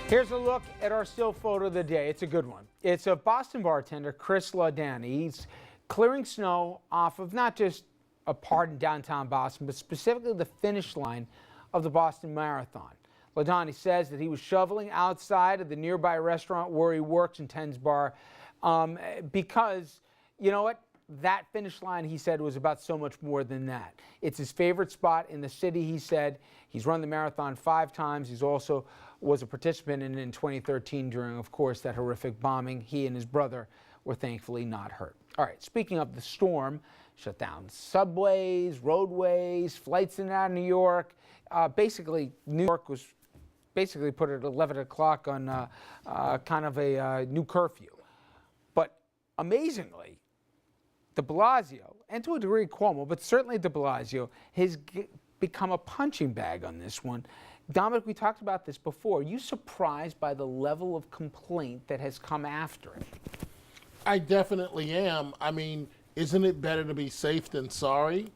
Here's a look at our still photo of the day. It's a good one. It's of Boston bartender Chris Laudani. He's clearing snow off of not just a part in downtown Boston, but specifically the finish line of the Boston Marathon. Laudani says that he was shoveling outside of the nearby restaurant where he works in Tens Bar because, you know what? That finish line, he said, was about so much more than that. It's his favorite spot in the city, he said. He's run the marathon 5 times. He's also was a participant in 2013 during, of course, that horrific bombing. He and his brother were thankfully not hurt. All right, speaking of the storm, shut down subways, roadways, flights in and out of New York. Basically, New York was basically put at 11 o'clock on kind of a new curfew. But amazingly, de Blasio, and to a degree Cuomo, but certainly de Blasio, has become a punching bag on this one. Dominic, we talked about this before. Are you surprised by the level of complaint that has come after it? I definitely am. I mean, isn't it better to be safe than sorry?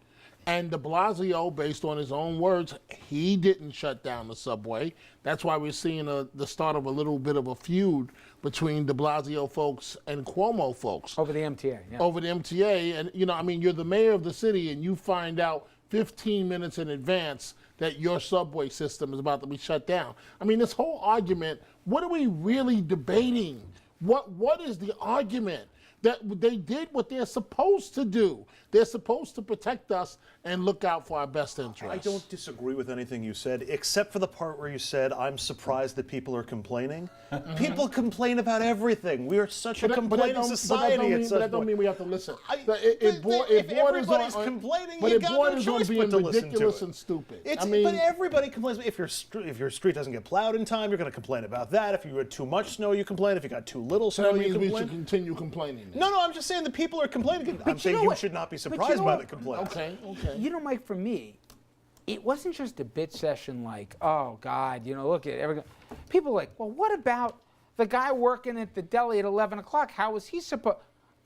And de Blasio, based on his own words, he didn't shut down the subway. That's why we're seeing the start of a little bit of a feud between de Blasio folks and Cuomo folks. Over the MTA, yeah. Over the MTA. And, you know, I mean, you're the mayor of the city and you find out 15 minutes in advance that your subway system is about to be shut down. I mean, this whole argument, what are we really debating? What is the argument? That they did what they're supposed to do. They're supposed to protect us and look out for our best interests. I don't disagree with anything you said, except for the part where you said, I'm surprised that people are complaining. People complain about everything. We are such a complaining society. But that don't mean we have to listen. If everybody's complaining, you got no choice but to listen to ridiculous it. And stupid. But everybody complains. If your street doesn't get plowed in time, you're going to complain about that. If you had too much snow, you complain. If you got too little snow, you complain. We should continue complaining. No, I'm just saying that people are complaining. I'm saying you should not be surprised by the complaints. Okay. You know, Mike, for me, it wasn't just a bitch session like, oh, God, you know, look at everything. People are like, well, what about the guy working at the deli at 11 o'clock? How was he supposed?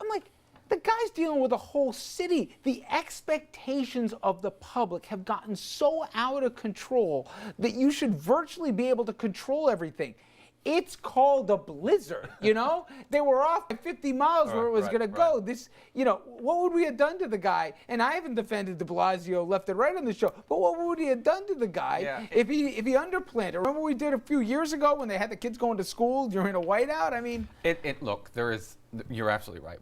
I'm like, the guy's dealing with a whole city. The expectations of the public have gotten so out of control that you should virtually be able to control everything. It's called a blizzard, you know? They were off by 50 miles where it was going to go. This, you know, what would we have done to the guy? And I haven't defended de Blasio left and right on the show, but what would he have done to the guy if he underplanted? Remember what we did a few years ago when they had the kids going to school during a whiteout? I mean... Look, you're absolutely right.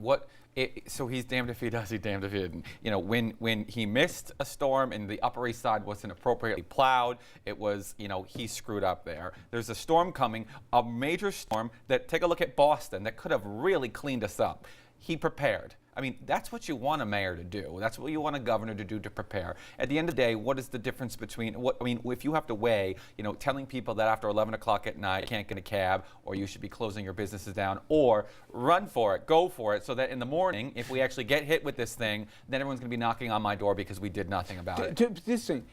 So he's damned if he does, he's damned if he didn't. You know, when he missed a storm and the Upper East Side wasn't appropriately plowed, it was, you know, he screwed up there. There's a storm coming, a major storm that, take a look at Boston, that could have really cleaned us up. He prepared. I mean, that's what you want a mayor to do. That's what you want a governor to do, to prepare. At the end of the day, what is the difference between, if you have to weigh, you know, telling people that after 11 o'clock at night you can't get a cab, or you should be closing your businesses down, or run for it, go for it, so that in the morning, if we actually get hit with this thing, then everyone's going to be knocking on my door because we did nothing about it. This thing,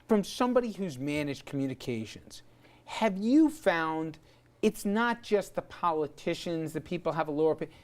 from somebody who's managed communications, have you found it's not just the politicians, the people have a lower opinion?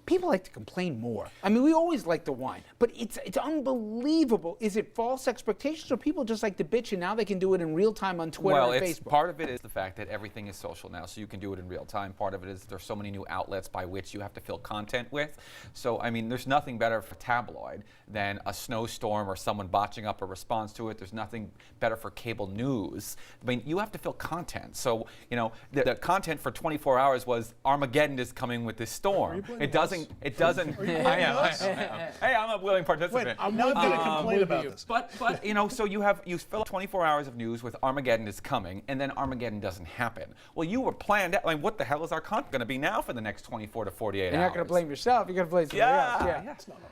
People like to complain more. I mean, we always like to whine, but it's unbelievable. Is it false expectations, or people just like to bitch and now they can do it in real time on Twitter and Facebook? Part of it is the fact that everything is social now, so you can do it in real time. Part of it is there's so many new outlets by which you have to fill content with. So, I mean, there's nothing better for tabloid than a snowstorm or someone botching up a response to it. There's nothing better for cable news. I mean, you have to fill content. So, you know, the content for 24 hours was Armageddon is coming with this storm. It doesn't. I am. Hey, I'm a willing participant. Wait, I'm not going to complain about this. But you know, so you fill up 24 hours of news with Armageddon is coming, and then Armageddon doesn't happen. Well, you were planned out. I mean, what the hell is our content going to be now for the next 24 to 48 hours? You're not going to blame yourself. You're going to blame somebody else. Yeah. It's not our fault.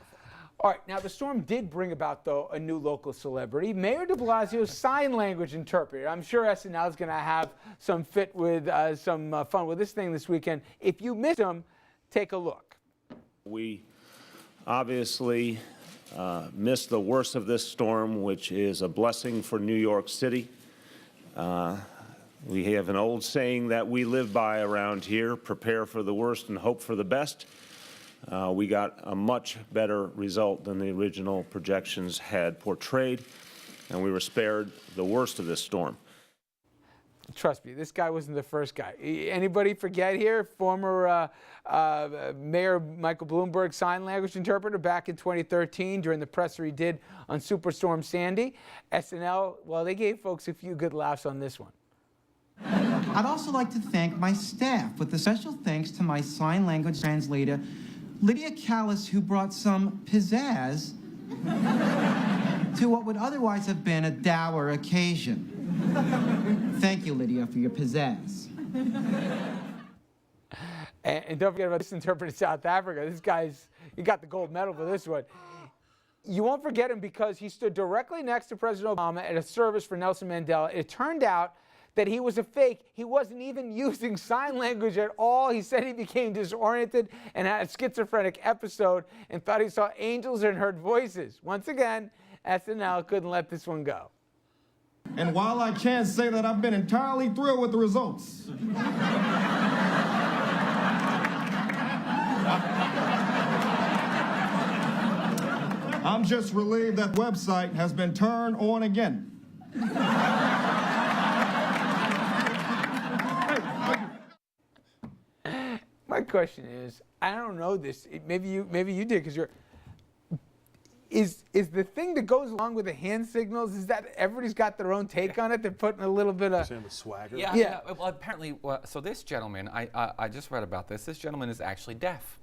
All right, now the storm did bring about, though, a new local celebrity, Mayor de Blasio's sign language interpreter. I'm sure SNL is going to have some fun with this thing this weekend. If you missed him, take a look. We obviously missed the worst of this storm, which is a blessing for New York City. We have an old saying that we live by around here: prepare for the worst and hope for the best. We got a much better result than the original projections had portrayed, and we were spared the worst of this storm. Trust me, this guy wasn't the first guy. Anybody forget here? Former Mayor Michael Bloomberg, sign language interpreter back in 2013 during the presser he did on Superstorm Sandy. SNL, well, they gave folks a few good laughs on this one. I'd also like to thank my staff, with a special thanks to my sign language translator, Lydia Callis, who brought some pizzazz to what would otherwise have been a dour occasion. Thank you, Lydia, for your pizzazz. And don't forget about this interpreter in South Africa. This guy's, he got the gold medal for this one. You won't forget him because he stood directly next to President Obama at a service for Nelson Mandela. It turned out that he was a fake. He wasn't even using sign language at all. He said he became disoriented and had a schizophrenic episode and thought he saw angels and heard voices. Once again, SNL couldn't let this one go. And while I can't say that I've been entirely thrilled with the results, I'm just relieved that the website has been turned on again. My question is, I don't know this. Maybe you did because you're. Is the thing that goes along with the hand signals? Is that everybody's got their own take on it? They're putting a little bit of. Same with swagger. Yeah. Well, apparently, so this gentleman, I just read about this. This gentleman is actually deaf.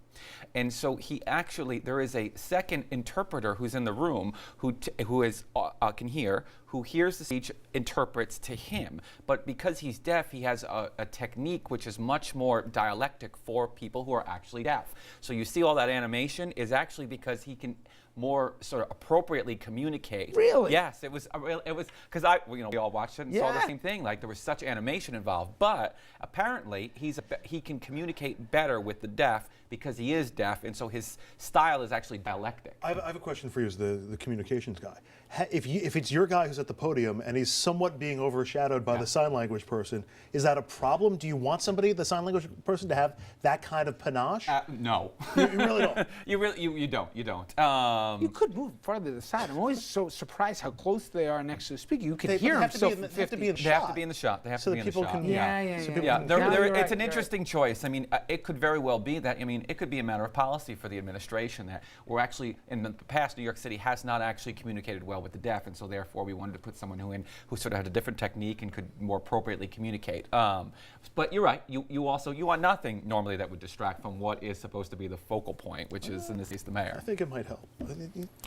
And so he actually, there is a second interpreter who's in the room who can hear, who hears the speech, interprets to him. But because he's deaf, he has a technique which is much more dialectic for people who are actually deaf. So you see all that animation is actually because he can more sort of appropriately communicate. Really? Yes, it was because we all watched it and saw the same thing. Like there was such animation involved, but apparently he can communicate better with the deaf because he is deaf, and so his style is actually dialectic. I have a question for you as the communications guy. If it's your guy who's at the podium and he's somewhat being overshadowed by the sign language person, is that a problem? Do you want somebody, the sign language person, to have that kind of panache? No. You really don't? You don't. You could move farther to the side. I'm always so surprised how close they are next to the speaker. You can hear them have still to from be 50. have to be in the They shot. have to be in the shot. They have So to be that in the people shot. can. Yeah. So people Yeah, can- it's an interesting choice. I mean, it could very well be that. I mean, it could be a matter of policy for the administration that we're actually, in the past, New York City has not actually communicated well with the deaf, and so therefore we wanted to put someone who sort of had a different technique and could more appropriately communicate. But you're right. You want nothing normally that would distract from what is supposed to be the focal point, which is in this case the mayor. I think it might help.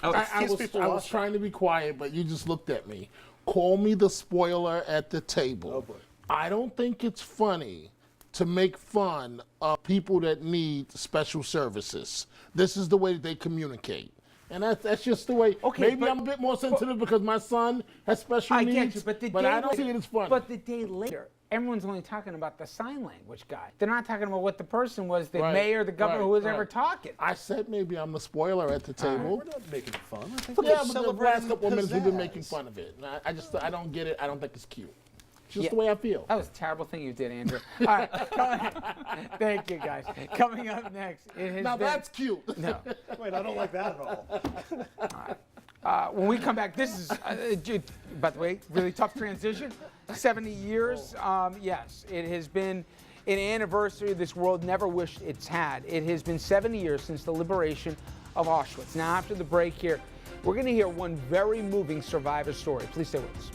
I was trying to be quiet, but you just looked at me. Call me the spoiler at the table. Oh, boy. I don't think it's funny to make fun of people that need special services. This is the way that they communicate. And that's just the way. Okay, maybe but- I'm a bit more sensitive because my son has special I needs, get you, but I don't see it as funny. But the day later, everyone's only talking about the sign language guy. They're not talking about what the person was, the mayor, the governor, who was ever talking. I said maybe I'm the spoiler at the table. We're not making fun. I think Yeah, we're but the celebrating last couple of minutes we've been pizzazz. making fun of it. And I don't get it. I don't think it's cute. It's just Yeah. the way I feel. That was a terrible thing you did, Andrew. All right, thank you, guys. Coming up next, it has Now been, that's cute. no. Wait, I don't like that at all. When we come back, this is, by the way, really tough transition. 70 years, yes, it has been an anniversary this world never wished it's had. It has been 70 years since the liberation of Auschwitz. Now, after the break here, we're going to hear one very moving survivor story. Please stay with us.